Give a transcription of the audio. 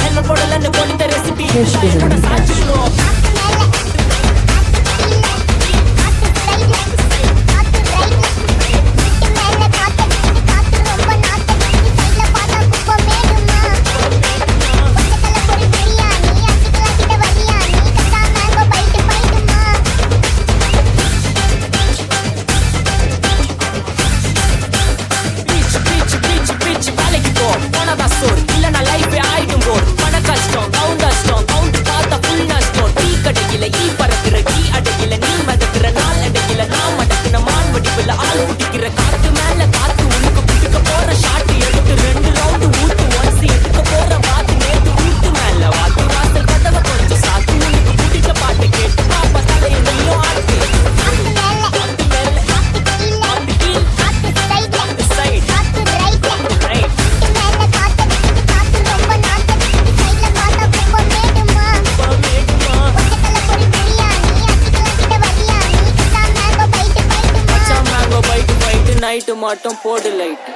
என்ன போடலன்னு போட்ட ரெசிபி காத்து மேல காத்து உனக்கு பிடிக்க போற ஷாட் எடுத்து 2 ரவுண்ட் ஊத்து ஒன்சி எடுக்க போற வாத்து நேத்து ஊத்து மேல வாத்து வாசல் கதவை கொஞ்சம் சாத்து உனக்கு பிடிச்ச பாட்டு கேட்டு பாப்பா தலையை நீயும் ஆட்டு நைட்டு மட்டும் போடு லைட்